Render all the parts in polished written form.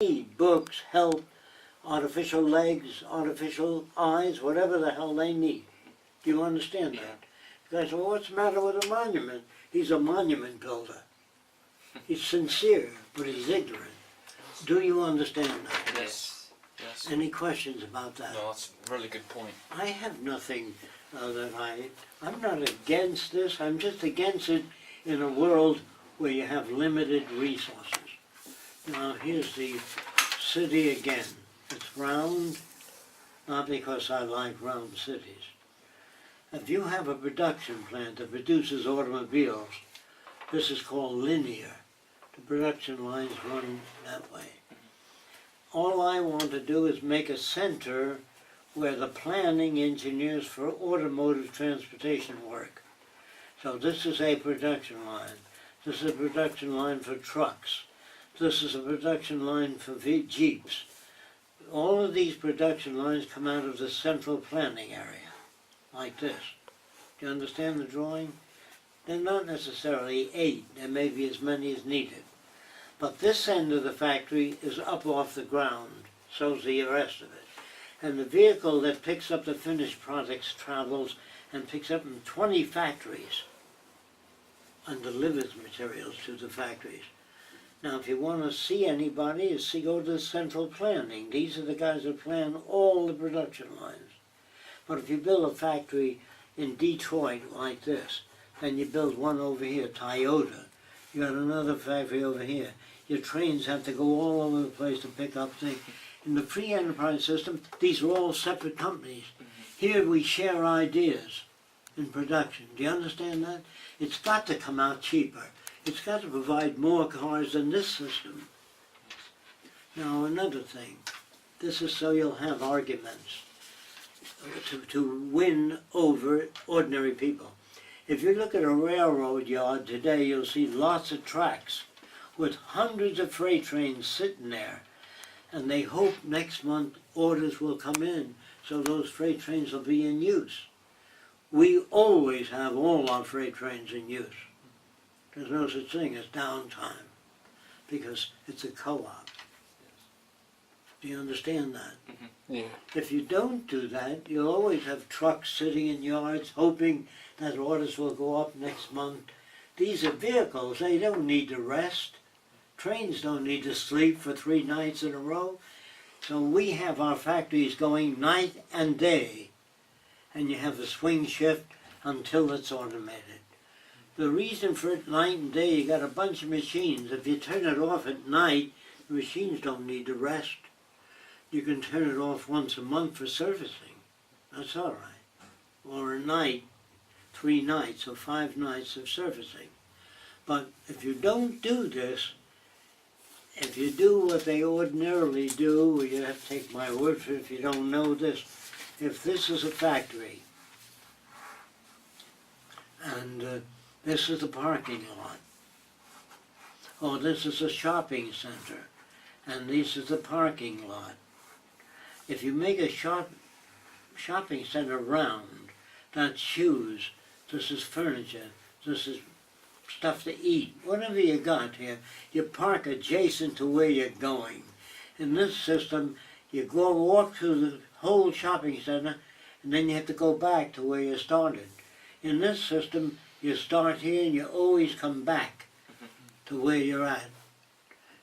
need books, help, artificial legs, artificial eyes, whatever the hell they need. Do you understand that? Guys, well, what's the matter with a monument? He's a monument builder. He's sincere, but he's ignorant. Do you understand that? Yes. Yes. Any questions about that? No, that's a really good point. I have nothing I'm not against this. I'm just against it in a world where you have limited resources. Now, here's the city again. It's round, not because I like round cities. If you have a production plant that produces automobiles, this is called linear. The production lines run that way. All I want to do is make a center where the planning engineers for automotive transportation work. So this is a production line. This is a production line for trucks. This is a production line for Jeeps. All of these production lines come out of the central planning area, like this. Do you understand the drawing? They're not necessarily 8. There may be as many as needed. But this end of the factory is up off the ground, so's the rest of it. And the vehicle that picks up the finished products travels and picks up in 20 factories and delivers materials to the factories. Now, if you want to see anybody, go to the central planning. These are the guys that plan all the production lines. But if you build a factory in Detroit like this, then you build one over here, Toyota. You got another factory over here. Your trains have to go all over the place to pick up things. In the free enterprise system, these are all separate companies. Here we share ideas in production. Do you understand that? It's got to come out cheaper. It's got to provide more cars than this system. Now, another thing. This is so you'll have arguments to win over ordinary people. If you look at a railroad yard today, you'll see lots of tracks with hundreds of freight trains sitting there. And they hope next month orders will come in so those freight trains will be in use. We always have all our freight trains in use. There's no such thing as downtime because it's a co-op. Do you understand that? Yeah. If you don't do that, you'll always have trucks sitting in yards hoping that orders will go up next month. These are vehicles. They don't need to rest. Trains don't need to sleep for 3 nights in a row. So we have our factories going night and day. And you have a swing shift until it's automated. The reason for it night and day, you got a bunch of machines. If you turn it off at night, the machines don't need to rest. You can turn it off once a month for servicing. That's all right. Or a night, 3 nights or 5 nights of servicing. But if you don't do this, if you do what they ordinarily do, you have to take my word for it if you don't know this. If this is a factory, and this is the parking lot, or this is a shopping center, and this is the parking lot. If you make a shopping center round, that's shoes, this is furniture, this is stuff to eat, whatever you got here, you park adjacent to where you're going. In this system, you walk through the whole shopping center, and then you have to go back to where you started. In this system, you start here and you always come back to where you're at.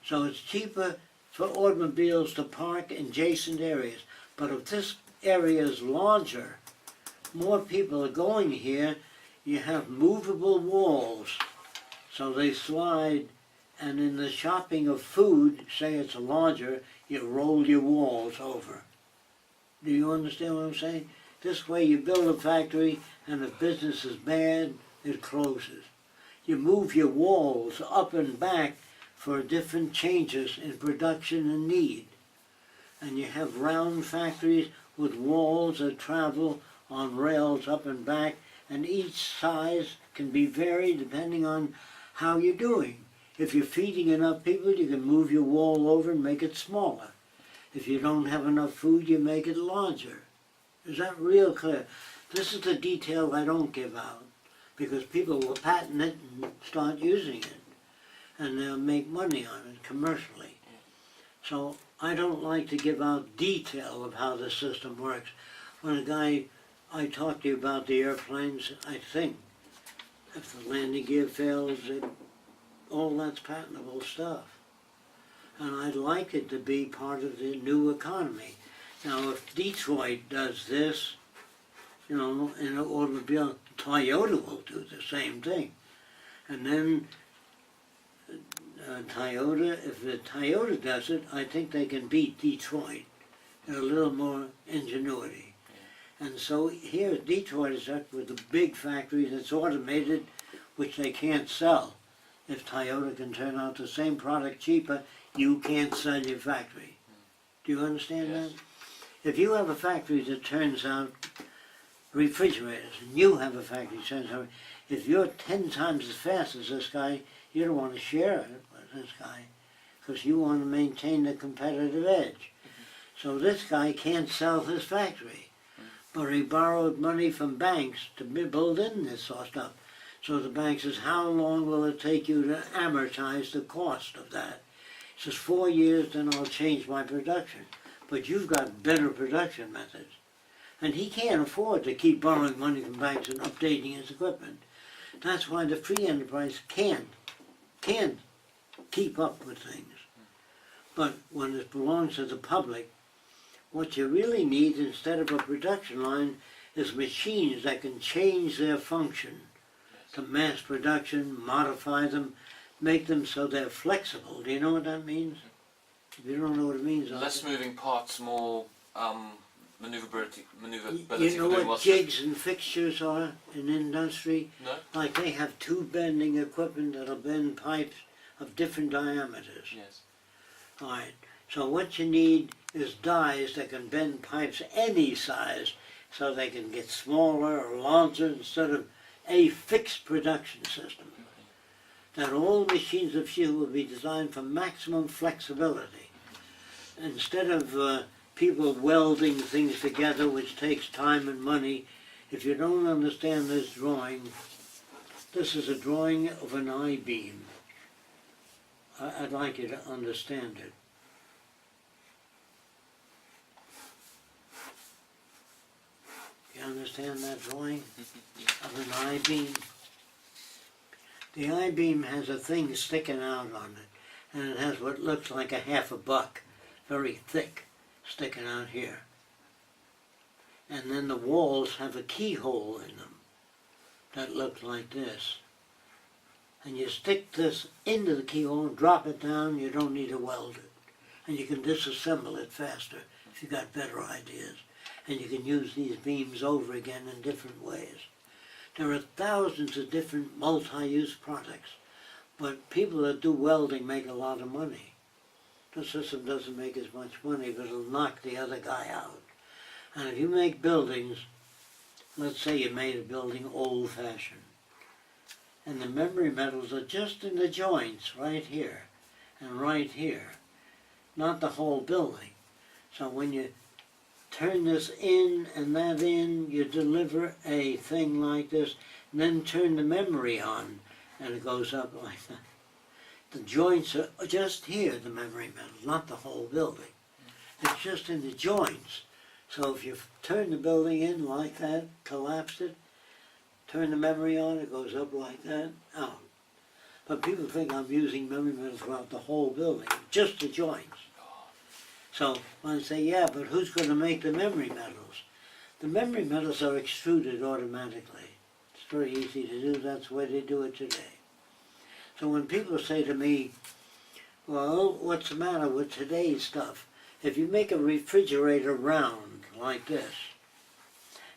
So it's cheaper for automobiles to park in adjacent areas. But if this area is larger, more people are going here, you have movable walls. So they slide, and in the shopping of food, say it's larger, you roll your walls over. Do you understand what I'm saying? This way you build a factory, and if business is bad, it closes. You move your walls up and back for different changes in production and need. And you have round factories with walls that travel on rails up and back, and each size can be varied depending on how you're doing. If you're feeding enough people, you can move your wall over and make it smaller. If you don't have enough food, you make it larger. Is that real clear? This is the detail I don't give out, because people will patent it and start using it, and they'll make money on it commercially. So I don't like to give out detail of how the system works. When I talked to you about the airplanes, I think if the landing gear fails, all that's patentable stuff. And I'd like it to be part of the new economy. Now, if Detroit does this, in an automobile, Toyota will do the same thing. And then Toyota, if the Toyota does it, I think they can beat Detroit in a little more ingenuity. And so here, Detroit is up with a big factory that's automated, which they can't sell. If Toyota can turn out the same product cheaper, you can't sell your factory. Do you understand Yes. that? If you have a factory that turns out refrigerators, and you have a factory that turns out, if you're 10 times as fast as this guy, you don't want to share it with this guy, because you want to maintain the competitive edge. So this guy can't sell his factory, but he borrowed money from banks to build in this sort of stuff. So the bank says, how long will it take you to amortize the cost of that? He says, 4 years, then I'll change my production. But you've got better production methods. And he can't afford to keep borrowing money from banks and updating his equipment. That's why the free enterprise can't keep up with things. But when it belongs to the public, what you really need instead of a production line is machines that can change their function to mass production, modify them, make them so they're flexible. Do you know what that means? If you don't know what it means, Less moving parts, more maneuverability you know to do what jigs and fixtures are in industry? No? Like they have tube bending equipment that'll bend pipes of different diameters. Yes. All right. So what you need is dies that can bend pipes any size so they can get smaller or larger instead of a fixed production system. That all machines of steel will be designed for maximum flexibility. Instead of people welding things together, which takes time and money, if you don't understand this drawing, this is a drawing of an I-beam. I'd like you to understand it. You understand that drawing of an I-beam? The I-beam has a thing sticking out on it, and it has what looks like a half a buck, very thick, sticking out here. And then the walls have a keyhole in them that look like this. And you stick this into the keyhole and drop it down, you don't need to weld it. And you can disassemble it faster if you've got better ideas. And you can use these beams over again in different ways. There are thousands of different multi-use products, but people that do welding make a lot of money. The system doesn't make as much money, but it'll knock the other guy out. And if you make buildings, let's say you made a building old-fashioned, and the memory metals are just in the joints right here and right here, not the whole building. So when you turn this in and that in, you deliver a thing like this, and then turn the memory on, and it goes up like that. The joints are just here, the memory metal, not the whole building. It's just in the joints. So if you turn the building in like that, collapse it, turn the memory on, it goes up like that, out. But people think I'm using memory metal throughout the whole building, just the joints. So when I say, yeah, but who's going to make the memory metals? The memory metals are extruded automatically. It's very easy to do. That's the way they do it today. So when people say to me, well, what's the matter with today's stuff? If you make a refrigerator round like this,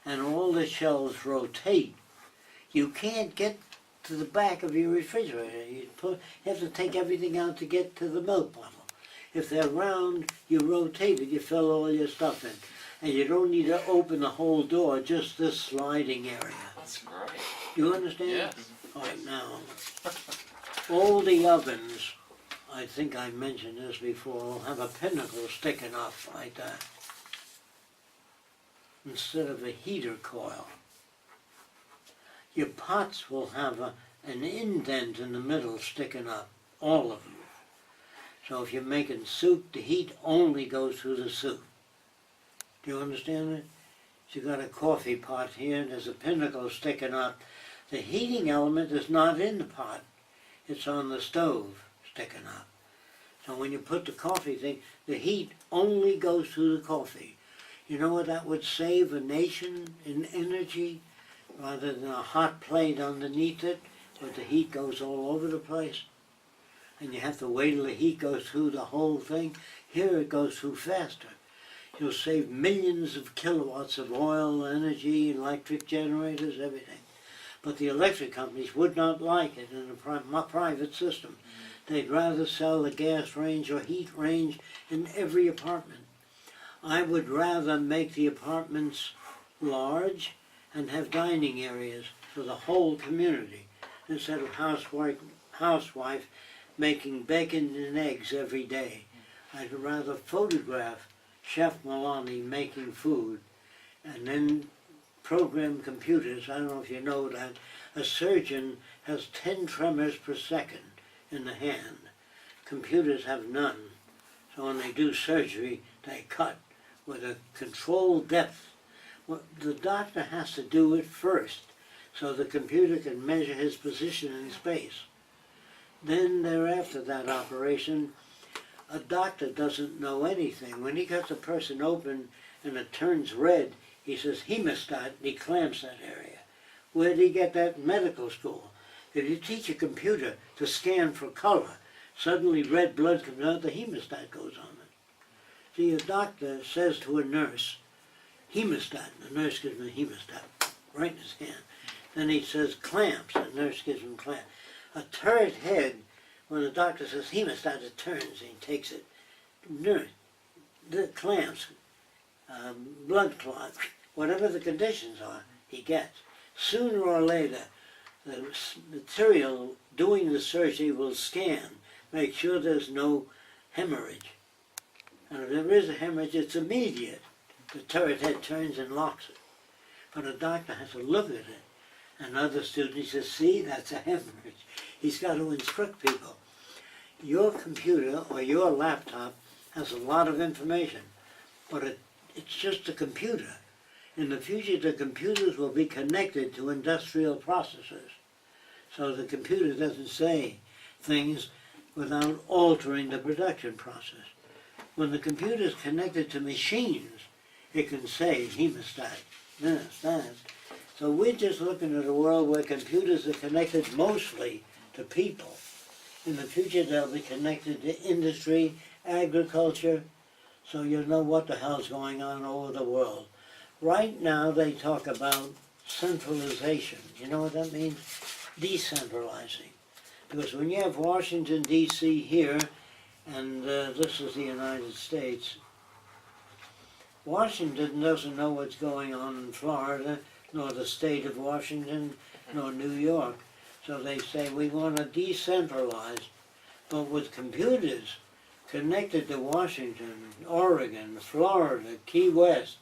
and all the shelves rotate, you can't get to the back of your refrigerator. You have to take everything out to get to the milk bottle. If they're round, you rotate it, you fill all your stuff in. And you don't need to open the whole door, just this sliding area. That's great. You understand? Yes. All right, now, all the ovens, I think I mentioned this before, will have a pinnacle sticking up like that, instead of a heater coil. Your pots will have an indent in the middle sticking up, all of them. So if you're making soup, the heat only goes through the soup. Do you understand it? So you got a coffee pot here, and there's a pinnacle sticking up. The heating element is not in the pot. It's on the stove sticking up. So when you put the coffee thing, the heat only goes through the coffee. You know what that would save a nation in energy? Rather than a hot plate underneath it, where the heat goes all over the place. And you have to wait till the heat goes through the whole thing. Here it goes through faster. You'll save millions of kilowatts of oil, energy, electric generators, everything. But the electric companies would not like it in a private system. They'd rather sell the gas range or heat range in every apartment. I would rather make the apartments large and have dining areas for the whole community instead of housewife making bacon and eggs every day. I'd rather photograph Chef Milani making food and then program computers. I don't know if you know that. A surgeon has 10 tremors per second in the hand. Computers have none. So when they do surgery, they cut with a controlled depth. Well, the doctor has to do it first so the computer can measure his position in space. Then thereafter that operation, a doctor doesn't know anything. When he cuts a person open and it turns red, he says hemostat and he clamps that area. Where did he get that in medical school? If you teach a computer to scan for color, suddenly red blood comes out, the hemostat goes on it. See, a doctor says to a nurse, hemostat, the nurse gives him a hemostat right in his hand. Then he says clamps, the nurse gives him clamp. A turret head, when the doctor says hemostat, it turns and he takes it. Nurse, the clamps, blood clots, whatever the conditions are, he gets. Sooner or later, the material doing the surgery will scan, make sure there's no hemorrhage. And if there is a hemorrhage, it's immediate. The turret head turns and locks it. But a doctor has to look at it. Another student says, see, that's a hemorrhage. He's got to instruct people. Your computer or your laptop has a lot of information, but it's just a computer. In the future, the computers will be connected to industrial processors. So the computer doesn't say things without altering the production process. When the computer is connected to machines, it can say hemostat, this, that. So we're just looking at a world where computers are connected mostly to people. In the future, they'll be connected to industry, agriculture, so you'll know what the hell's going on all over the world. Right now, they talk about centralization. You know what that means? Decentralizing. Because when you have Washington, D.C. here, and this is the United States, Washington doesn't know what's going on in Florida, nor the state of Washington, nor New York. So they say, we want to decentralize, but with computers connected to Washington, Oregon, Florida, Key West,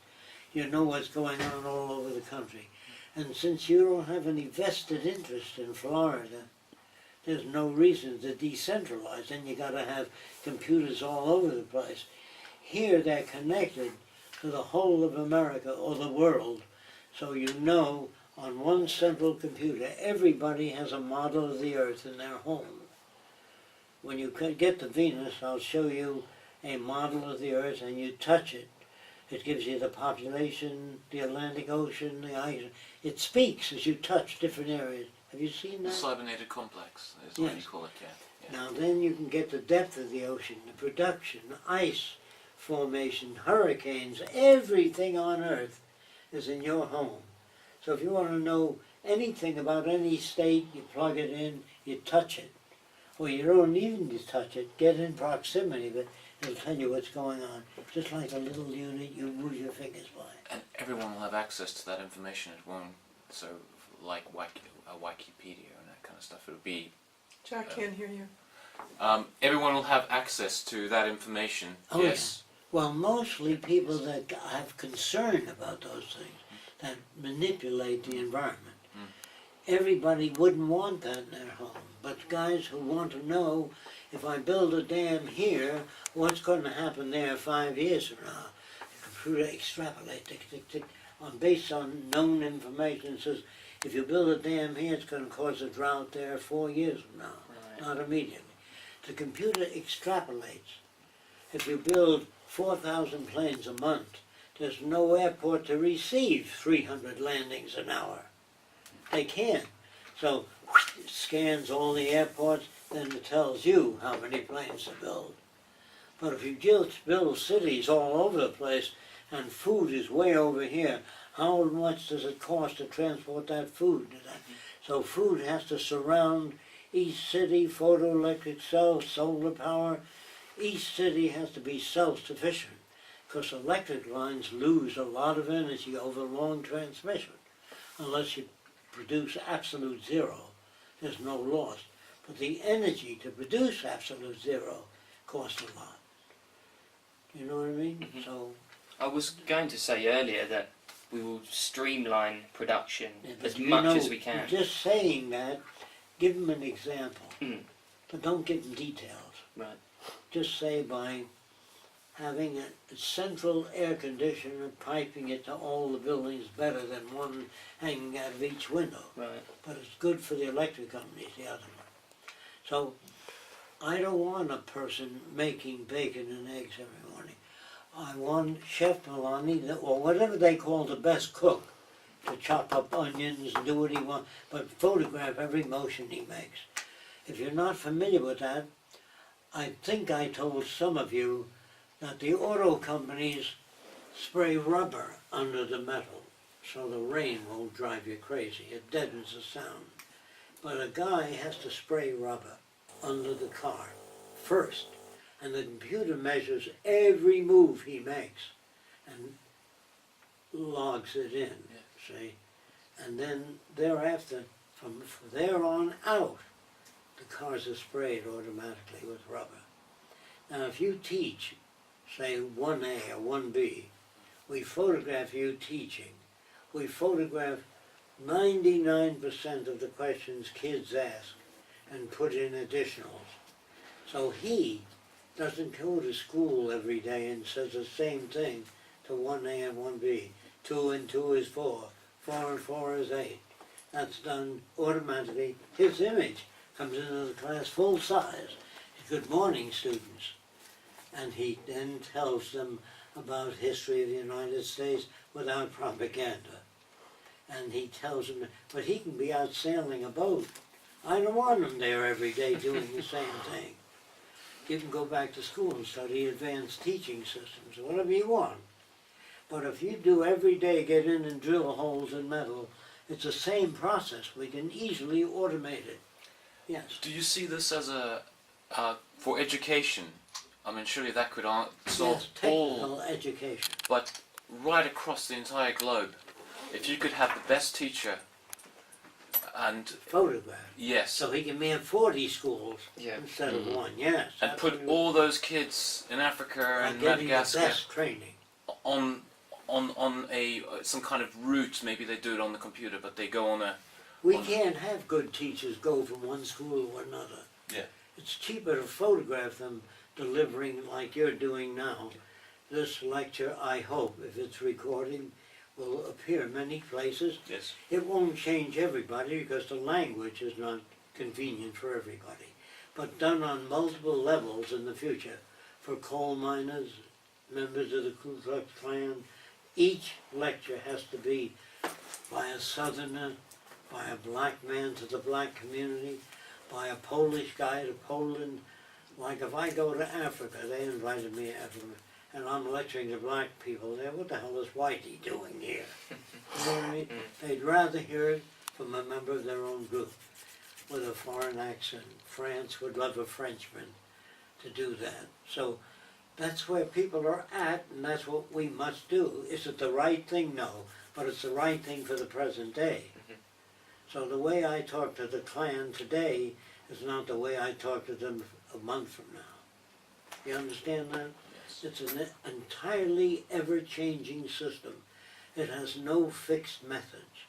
you know what's going on all over the country. And since you don't have any vested interest in Florida, there's no reason to decentralize, and you got to have computers all over the place. Here they're connected to the whole of America or the world, so you know on one central computer everybody has a model of the Earth in their home. When you get to Venus, I'll show you a model of the Earth and you touch it. It gives you the population, the Atlantic Ocean, the ice. It speaks as you touch different areas. Have you seen The that? cybernated complex is what you Yes. call it, yeah. Now then you can get the depth of the ocean, the production, ice formation, hurricanes, everything on Earth is in your home. So if you want to know anything about any state, you plug it in, you touch it. Or you don't even need to touch it, get in proximity of it, it'll tell you what's going on. Just like a little unit you move your fingers by. And everyone will have access to that information. It won't, so like Wikipedia and that kind of stuff. It'll be... Jack can't hear you. Everyone will have access to that information, Oh, yes. Well, mostly people that have concern about those things, that manipulate the environment. everybody wouldn't want that in their home. But guys who want to know, if I build a dam here, what's going to happen there 5 years from now? The computer extrapolate, tick, tick, tick, based on known information. It says, if you build a dam here, it's going to cause a drought there 4 years from now, not immediately. The computer extrapolates. If you build 4,000 planes a month, there's no airport to receive 300 landings an hour. They can't. So it scans all the airports, then it tells you how many planes to build. But if you just build cities all over the place and food is way over here, how much does it cost to transport that food? So food has to surround each city, photoelectric cells, solar power. Each city has to be self-sufficient because electric lines lose a lot of energy over long transmission. Unless you produce absolute zero, there's no loss. But the energy to produce absolute zero costs a lot. You know what I mean? Mhm. So I was going to say earlier that we will streamline production but as you much know, as we can. just saying that, give them an example. Mm. But don't give them details. Right. Just say by having a central air conditioner, piping it to all the buildings better than one hanging out of each window. Right. But it's good for the electric companies, the other one. So I don't want a person making bacon and eggs every morning. I want Chef Milani, or whatever they call the best cook, to chop up onions and do what he wants, but photograph every motion he makes. If you're not familiar with that, I think I told some of you that the auto companies spray rubber under the metal so the rain won't drive you crazy. It deadens the sound. But a guy has to spray rubber under the car first, and the computer measures every move he makes and logs it in, see? And then thereafter, from there on out, the cars are sprayed automatically with rubber. Now if you teach, say 1A or 1B, we photograph you teaching. We photograph 99% of the questions kids ask and put in additionals. So he doesn't go to school every day and says the same thing to 1A and 1B. 2 and 2 is 4, 4 and 4 is 8. That's done automatically. His image comes into the class full size. Good morning, students. And he then tells them about history of the United States without propaganda. And he tells them, but he can be out sailing a boat. I don't want him there every day doing the same thing. You can go back to school and study advanced teaching systems, whatever you want. But if you do every day, get in and drill holes in metal, it's the same process. We can easily automate it. Yes. Do you see this as a for education? I mean, surely that could solve Yes, all, technical education. but right across the entire globe, if you could have the best teacher, and Photograph. yes, So he can have 40 schools Yeah. instead of one, yes. and put absolutely. all those kids in Africa By and getting the Madagascar best training. on a some kind of route. Maybe they do it on the computer, but they go on a We on- can't have good teachers go from one school to another. Yeah. It's cheaper to photograph them delivering like you're doing now. This lecture, I hope, if it's recording, will appear many places. yes. It won't change everybody because the language is not convenient for everybody. But done on multiple levels in the future, for coal miners, members of the Ku Klux Klan, each lecture has to be by a Southerner, by a black man to the black community, by a Polish guy to Poland. Like if I go to Africa, they invited me to Africa, and I'm lecturing to black people there, what the hell is Whitey doing here? You know what I mean? They'd rather hear it from a member of their own group with a foreign accent. France would love a Frenchman to do that. So that's where people are at, and that's what we must do. Is it the right thing? No, but it's the right thing for the present day. So the way I talk to the Klan today is not the way I talk to them a month from now. You understand that? Yes. It's an entirely ever-changing system. It has no fixed methods.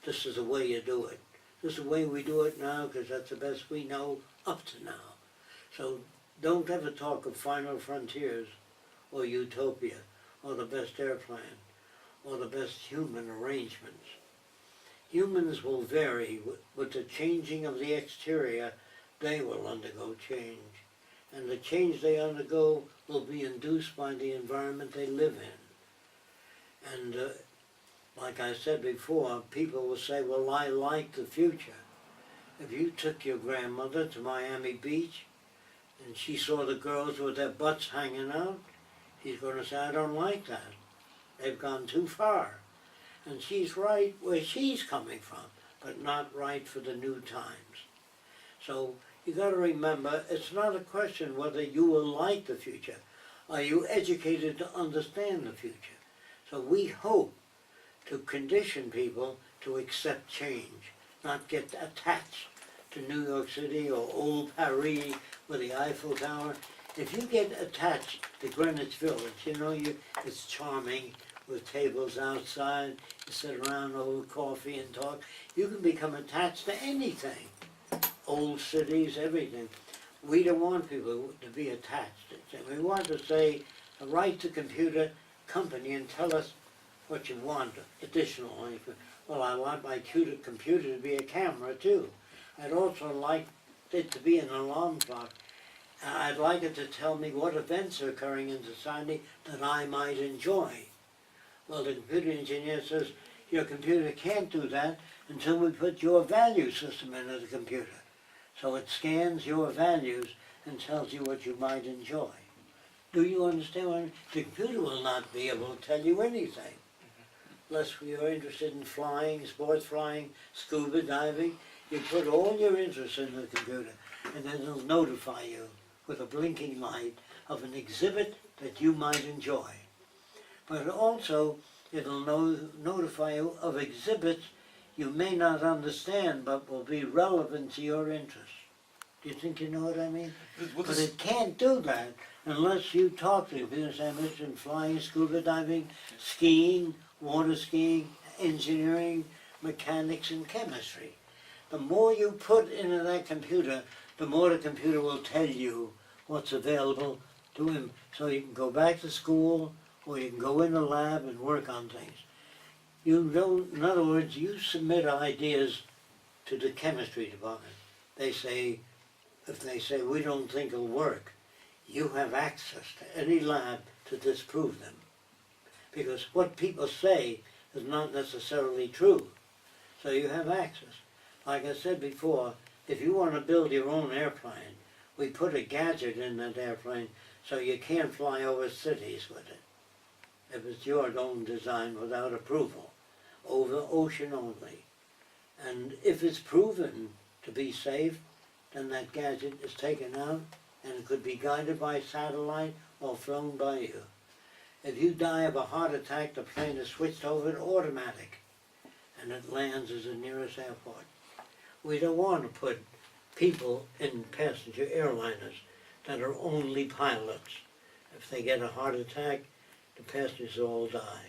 This is the way you do it. This is the way we do it now because that's the best we know up to now. So don't ever talk of final frontiers or utopia or the best airplane or the best human arrangements. Humans will vary with the changing of the exterior. They will undergo change. And the change they undergo will be induced by the environment they live in. And like I said before, people will say, well, I like the future. If you took your grandmother to Miami Beach and she saw the girls with their butts hanging out, she's going to say, I don't like that. They've gone too far. And she's right where she's coming from, but not right for the new times. So you got to remember, it's not a question whether you will like the future. Are you educated to understand the future? So we hope to condition people to accept change, not get attached to New York City or old Paris with the Eiffel Tower. If you get attached to Greenwich Village, you know, it's charming with tables outside, you sit around over coffee and talk. You can become attached to anything, old cities, everything. We don't want people to be attached. We want to say, write to computer company and tell us what you want additionally. Well, I want my computer to be a camera too. I'd also like it to be an alarm clock. I'd like it to tell me what events are occurring in society that I might enjoy. Well, the computer engineer says, your computer can't do that until we put your value system into the computer. So it scans your values and tells you what you might enjoy. Do you understand what I mean? The computer will not be able to tell you anything. Unless you're interested in flying, sports flying, scuba diving, you put all your interests in the computer and then it'll notify you with a blinking light of an exhibit that you might enjoy. But also it'll notify you of exhibits you may not understand but will be relevant to your interests. Do you think you know what I mean? But it can't do that unless you talk to computer scientists in flying, scuba diving, skiing, water skiing, engineering, mechanics, and chemistry. The more you put into that computer, the more the computer will tell you what's available to him. So you can go back to school or you can go in the lab and work on things. You don't, in other words, you submit ideas to the chemistry department. They say, if they say, we don't think it'll work, you have access to any lab to disprove them. Because what people say is not necessarily true. So you have access. Like I said before, if you want to build your own airplane, we put a gadget in that airplane so you can't fly over cities with it. If it's your own design without approval, over ocean only. And if it's proven to be safe, then that gadget is taken out and it could be guided by satellite or flown by you. If you die of a heart attack, the plane is switched over to automatic and it lands at the nearest airport. We don't want to put people in passenger airliners that are only pilots. If they get a heart attack, the passengers all die.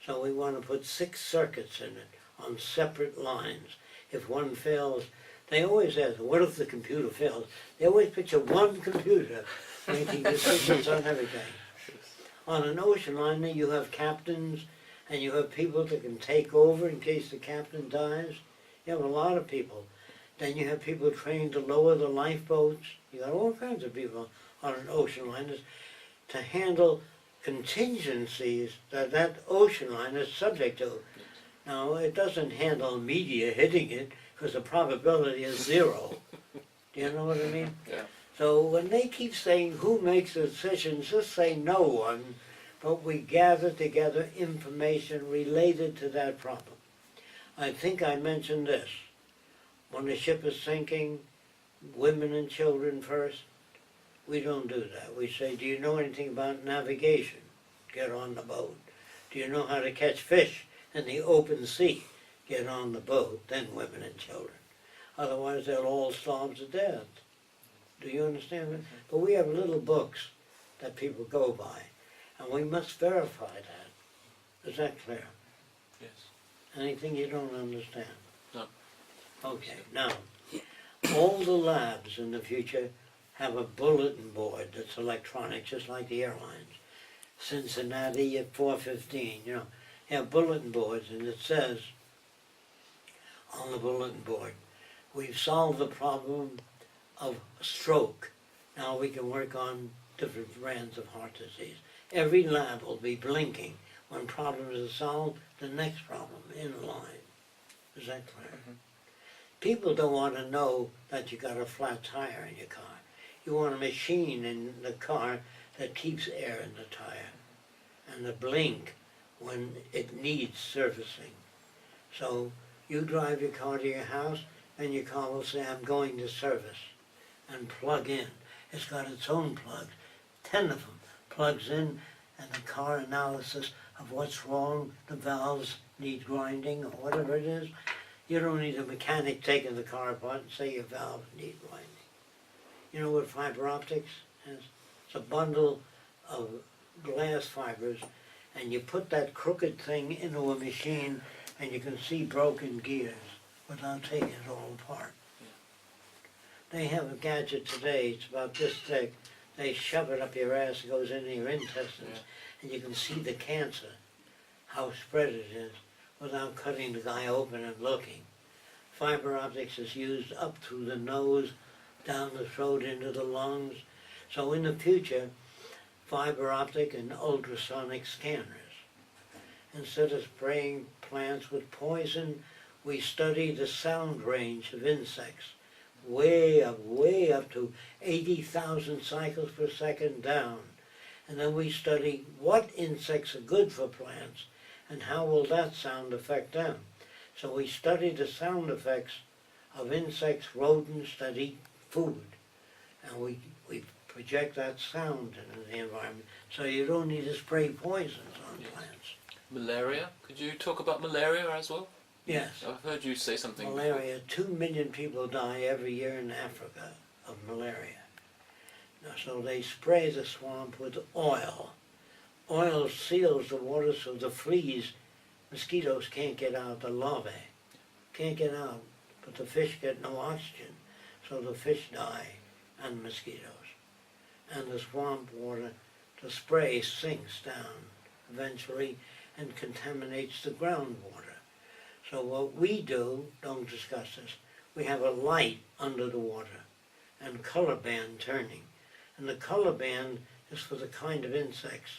So we want to put 6 circuits in it on separate lines. If one fails, they always ask, what if the computer fails? They always picture one computer making decisions on everything. On an ocean liner, you have captains and you have people that can take over in case the captain dies. You have a lot of people. Then you have people trained to lower the lifeboats. You got all kinds of people on an ocean liner to handle contingencies that that ocean liner is subject to. Now, it doesn't handle media hitting it because the probability is 0. Do you know what I mean? Yeah. So when they keep saying who makes the decisions, just say no one, but we gather together information related to that problem. I think I mentioned this. When the ship is sinking, women and children first. We don't do that. We say, do you know anything about navigation? Get on the boat. Do you know how to catch fish in the open sea? Get on the boat, then women and children. Otherwise they'll all starve to death. Do you understand me? But we have little books that people go by, and we must verify that. Is that clear? Yes. Anything you don't understand? No. Okay, now, all the labs in the future have a bulletin board that's electronic, just like the airlines. Cincinnati at 4:15, have bulletin boards, and it says on the bulletin board, we've solved the problem of stroke. Now we can work on different brands of heart disease. Every lab will be blinking. When problems are solved, the next problem in line. Is that clear? Mhm. People don't want to know that you got a flat tire in your car. You want a machine in the car that keeps air in the tire and the blink when it needs servicing. So you drive your car to your house and your car will say, I'm going to service, and plug in. It's got its own plugs, 10 of them, plugs in, and the car analysis of what's wrong, the valves need grinding or whatever it is. You don't need a mechanic taking the car apart and say your valves need grinding. You know what fiber optics is? It's a bundle of glass fibers, and you put that crooked thing into a machine and you can see broken gears without taking it all apart. They have a gadget today, it's about this thick. They shove it up your ass, it goes into your intestines, and you can see the cancer, how spread it is, without cutting the guy open and looking. Fiber optics is used up through the nose, down the throat, into the lungs. So in the future, fiber optic and ultrasonic scanners. Instead of spraying plants with poison, we study the sound range of insects, way up to 80,000 cycles per second down. And then we study what insects are good for plants and how will that sound affect them. So we study the sound effects of insects, rodents that eat food, and we project that sound into the environment, so you don't need to spray poisons on plants. Malaria? Could you talk about malaria as well? Yes. I've heard you say something before. Malaria, 2 million people die every year in Africa of malaria. Now, so they spray the swamp with oil. Oil seals the water so the fleas, mosquitoes can't get out, the larvae can't get out, but the fish get no oxygen, so the fish die and mosquitoes. And the swamp water, the spray sinks down eventually and contaminates the groundwater. So what we do, don't discuss this, we have a light under the water and color band turning. And the color band is for the kind of insects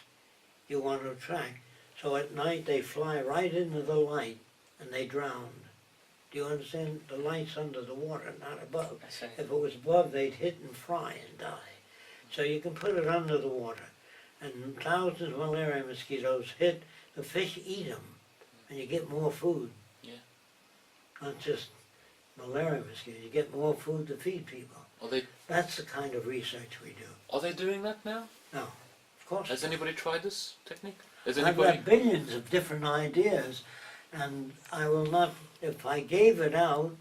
you want to attract. So at night they fly right into the light and they drown. Do you understand? The light's under the water, not above. I see. If it was above, they'd hit and fry and die. So you can put it under the water. And thousands of malaria mosquitoes hit, the fish eat them, and you get more food. Yeah. Not just malaria mosquitoes, you get more food to feed people. That's the kind of research we do. Are they doing that now? No, of course. Has anybody tried this technique? Has I've anybody? got billions of different ideas, and I will not, if I gave it out,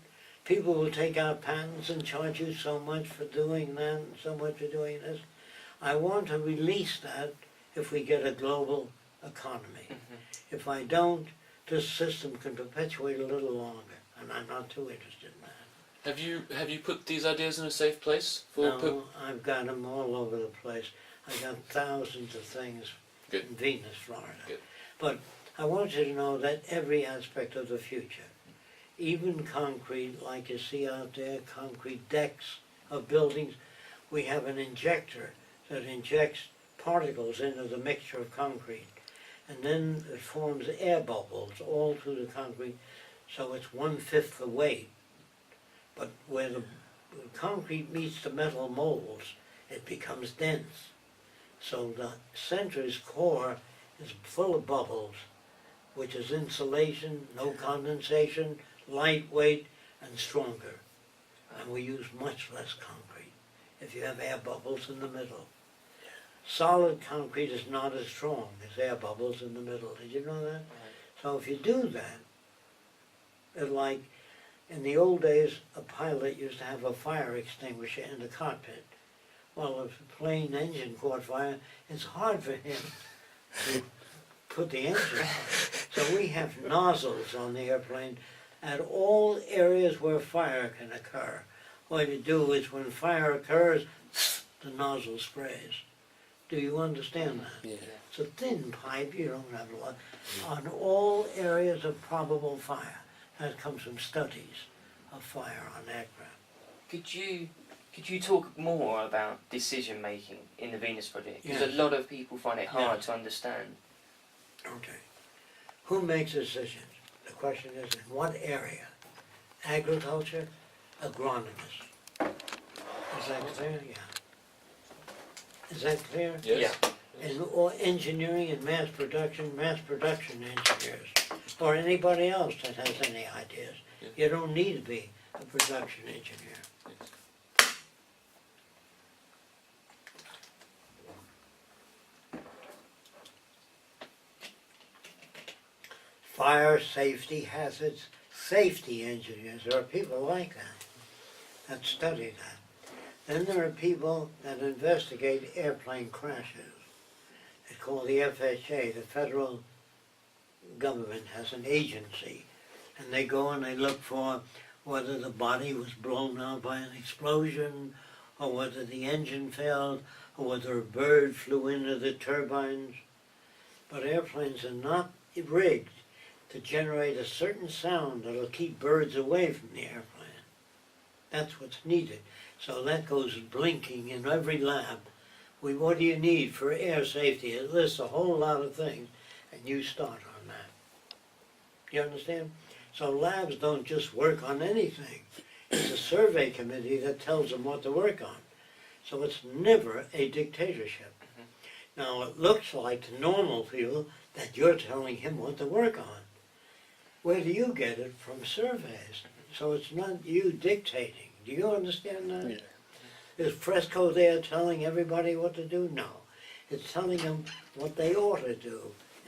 people will take out patents and charge you so much for doing that and so much for doing this. I want to release that if we get a global economy. If I don't, this system can perpetuate a little longer, and I'm not too interested in that. Have you put these ideas in a safe place for No, I've got them all over the place. I got thousands of things Good. in Venus, Florida. Good. But I want you to know that every aspect of the future, even concrete, like you see out there, concrete decks of buildings, we have an injector that injects particles into the mixture of concrete. And then it forms air bubbles all through the concrete, so it's 1/5 the weight. But where the concrete meets the metal molds, it becomes dense. So the center's core is full of bubbles, which is insulation, no condensation, lightweight, and stronger. And we use much less concrete if you have air bubbles in the middle. Solid concrete is not as strong as air bubbles in the middle. Did you know that? So if you do that, it's like in the old days, a pilot used to have a fire extinguisher in the cockpit. Well, if a plane engine caught fire, it's hard for him to put the engine on. So we have nozzles on the airplane at all areas where fire can occur. What you do is when fire occurs, the nozzle sprays. Do you understand that? Yeah. It's a thin pipe, you don't have a lot, on all areas of probable fire. That comes from studies of fire on aircraft. Could you talk more about decision making in the Venus Project? Because Yes. a lot of people find it hard Yeah. to understand. Okay. Who makes decisions? The question is, in what area? Agriculture, agronomists. Is that clear? Yeah. Is that clear? Yes. And or engineering and mass production engineers, or anybody else that has any ideas. Yeah. You don't need to be a production engineer. Yes. Fire safety hazards, safety engineers, there are people like that study that. Then there are people that investigate airplane crashes. It's called the FHA, the federal government has an agency, and they go and they look for whether the body was blown out by an explosion, or whether the engine failed, or whether a bird flew into the turbines. But airplanes are not rigged to generate a certain sound that'll keep birds away from the airplane. That's what's needed. So that goes blinking in every lab. What do you need for air safety? It lists a whole lot of things, and you start on that. You understand? So labs don't just work on anything. It's a survey committee that tells them what to work on. So it's never a dictatorship. Now it looks like to normal people that you're telling him what to work on. Where do you get it? From surveys. So it's not you dictating. Do you understand that? Yeah. Is Fresco there telling everybody what to do? No. It's telling them what they ought to do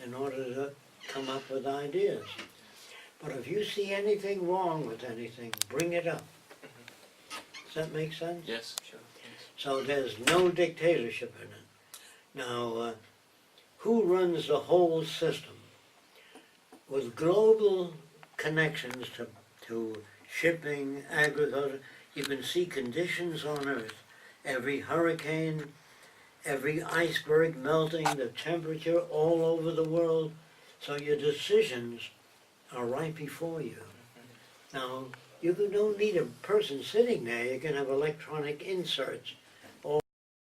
in order to come up with ideas. But if you see anything wrong with anything, bring it up. Does that make sense? Yes. Sure. So there's no dictatorship in it. Now, who runs the whole system? With global connections to shipping, agriculture, you can see conditions on Earth. Every hurricane, every iceberg melting, the temperature all over the world. So your decisions are right before you. Now, you don't need a person sitting there. You can have electronic inserts